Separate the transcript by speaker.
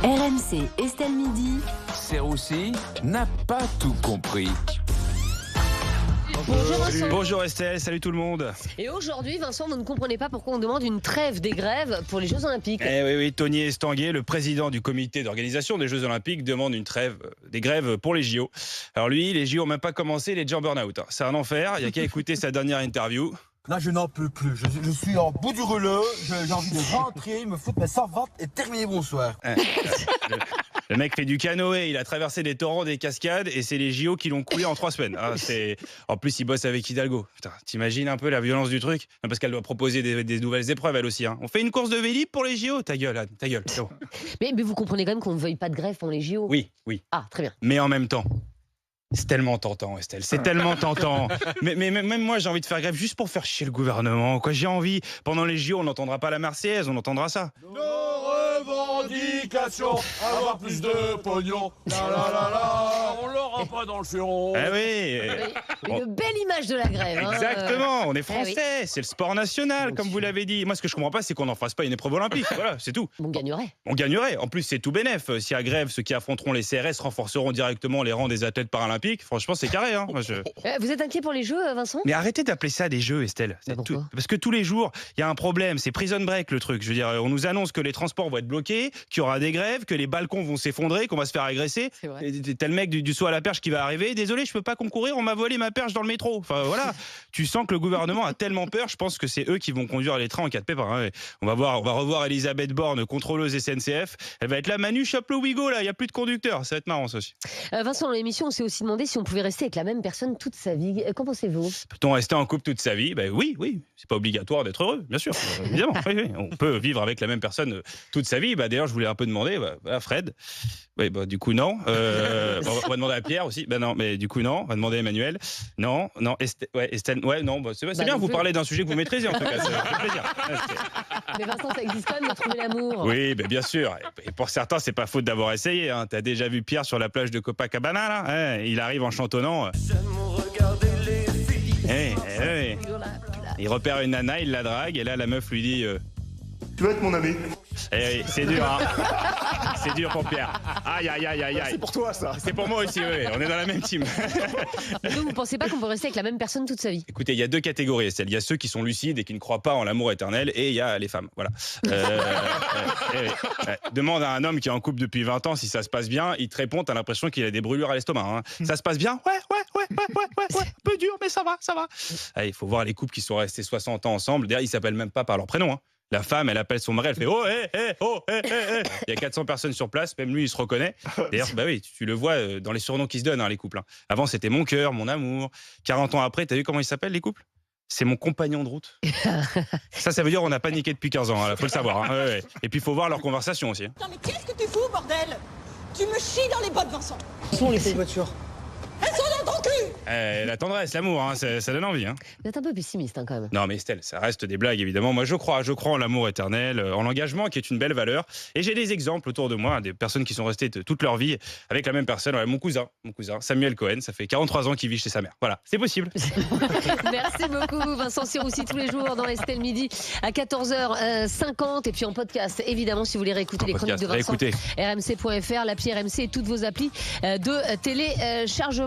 Speaker 1: RMC Estelle Midi.
Speaker 2: Serroussi n'a pas tout compris.
Speaker 3: Bonjour Vincent.
Speaker 4: Bonjour Estelle, salut tout le monde.
Speaker 3: Et aujourd'hui, Vincent, vous ne comprenez pas pourquoi on demande une trêve des grèves pour les Jeux Olympiques.
Speaker 4: Oui, Tony Estanguet, le président du comité d'organisation des Jeux Olympiques, demande une trêve des grèves pour les JO. Alors lui, les JO n'ont même pas commencé, il est déjà en burn-out. C'est un enfer, il n'y a qu'à écouter sa dernière interview.
Speaker 5: Là, je n'en peux plus. Je suis en bout du rouleau. J'ai envie de rentrer, me foutre mes savates et terminer bonsoir.
Speaker 4: Le mec fait du canoë, il a traversé des torrents, des cascades, et c'est les JO qui l'ont coulé en 3 semaines. En plus, il bosse avec Hidalgo. Putain, t'imagines un peu la violence du truc ? Non, parce qu'elle doit proposer des nouvelles épreuves, elle aussi. On fait une course de vélib pour les JO ? Ta gueule, Anne, ta gueule. Bon.
Speaker 3: Mais vous comprenez quand même qu'on ne veuille pas de grève pour les JO.
Speaker 4: Oui.
Speaker 3: Ah, très bien.
Speaker 4: Mais en même temps, c'est tellement tentant, Estelle. C'est tellement tentant. Mais même moi, j'ai envie de faire grève juste pour faire chier le gouvernement. J'ai envie. Pendant les JO, on n'entendra pas la Marseillaise, on entendra ça.
Speaker 6: Nos revendications, avoir plus de pognon. On l'aura pas dans le fion.
Speaker 4: Ah oui.
Speaker 3: Une belle image de la grève.
Speaker 4: Exactement. On est français.
Speaker 3: Oui.
Speaker 4: C'est le sport national, comme vous l'avez dit. Moi, ce que je comprends pas, c'est qu'on n'en fasse pas une épreuve olympique. Voilà, c'est tout.
Speaker 3: On gagnerait.
Speaker 4: On gagnerait. En plus, c'est tout bénef. S'il y a grève, ceux qui affronteront les CRS renforceront directement les rangs des athlètes paralympiques. Franchement, c'est carré.
Speaker 3: Vous êtes inquiet pour les Jeux, Vincent ?
Speaker 4: Mais arrêtez d'appeler ça des jeux, Estelle. Parce que tous les jours, il y a un problème. C'est prison break, le truc. Je veux dire, on nous annonce que les transports vont être bloqués, qu'il y aura des grèves, que les balcons vont s'effondrer, qu'on va se faire agresser. T'as le mec du saut à la perche qui va arriver. Désolé, je peux pas concourir. On m'a volé ma perche dans le métro. Enfin voilà. Tu sens que le gouvernement a tellement peur. Je pense que c'est eux qui vont conduire les trains en cas de pépin. On va revoir Elisabeth Borne, contrôleuse SNCF. Elle va être là. Manu, chope le Ouigo là. Il y a plus de conducteurs. Ça va être marrant ça aussi.
Speaker 3: Vincent, dans l'émission, on s'est aussi demandé si on pouvait rester avec la même personne toute sa vie. Qu'en pensez-vous ?
Speaker 4: Peut-on rester en couple toute sa vie ? Oui. C'est pas obligatoire d'être heureux, bien sûr. Évidemment. Oui. On peut vivre avec la même personne toute sa vie. D'ailleurs, je voulais un peu demander à Fred. Oui, du coup, non. On va demander à Pierre aussi. Non, mais du coup, non. On va demander à Emmanuel. Non. Estelle. Ouais, non. C'est bien, vous parlez d'un sujet que vous maîtrisez, en tout cas. Ça fait plaisir.
Speaker 3: Mais Vincent, ça existe quand même de trouver l'amour.
Speaker 4: Oui, bien sûr. Et pour certains, c'est pas faute d'avoir essayé. T'as déjà vu Pierre sur la plage de Copacabana, là ? Il arrive en chantonnant. Il repère une nana, il la drague, et là, la meuf lui dit...
Speaker 6: Tu vas être mon ami.
Speaker 4: C'est dur, C'est dur pour Pierre. Aïe.
Speaker 6: C'est pour toi, ça.
Speaker 4: C'est pour moi aussi, oui. On est dans la même team.
Speaker 3: Vous pensez pas qu'on peut rester avec la même personne toute sa vie ?
Speaker 4: Écoutez, il y a 2 catégories, Estelle. Il y a ceux qui sont lucides et qui ne croient pas en l'amour éternel, et il y a les femmes. Voilà. Demande à un homme qui est en couple depuis 20 ans si ça se passe bien. Il te répond, t'as l'impression qu'il a des brûlures à l'estomac. Ça se passe bien ? Ouais. Un peu dur, mais ça va. Il faut voir les couples qui sont restés 60 ans ensemble. D'ailleurs, ils s'appellent même pas par leur prénom. La femme, elle appelle son mari, elle fait « Oh, Il y a 400 personnes sur place, même lui, il se reconnaît. D'ailleurs, tu le vois dans les surnoms qui se donnent, les couples. Avant, c'était mon cœur, mon amour. 40 ans après, t'as vu comment ils s'appellent, les couples ? C'est mon compagnon de route. Ça veut dire qu'on n'a pas niqué depuis 15 ans, faut le savoir. Et puis, il faut voir leur conversation aussi.
Speaker 7: Putain, mais qu'est-ce que tu fous, bordel ? Tu me chies dans les bottes, Vincent.
Speaker 5: Où sont les voitures ?
Speaker 7: Elles sont dans ton cul.
Speaker 4: La tendresse, l'amour, ça donne envie.
Speaker 3: Vous êtes un peu pessimiste quand même.
Speaker 4: Non mais Estelle, ça reste des blagues évidemment. Moi je crois en l'amour éternel, en l'engagement qui est une belle valeur. Et j'ai des exemples autour de moi, des personnes qui sont restées toute leur vie avec la même personne. Mon cousin, Samuel Cohen, ça fait 43 ans qu'il vit chez sa mère. Voilà, c'est possible.
Speaker 3: Merci beaucoup Vincent Serroussi, tous les jours dans Estelle Midi à 14h50 et puis en podcast évidemment si vous voulez réécouter les chroniques de Vincent. rmc.fr, l'appli RMC et toutes vos applis de téléchargement.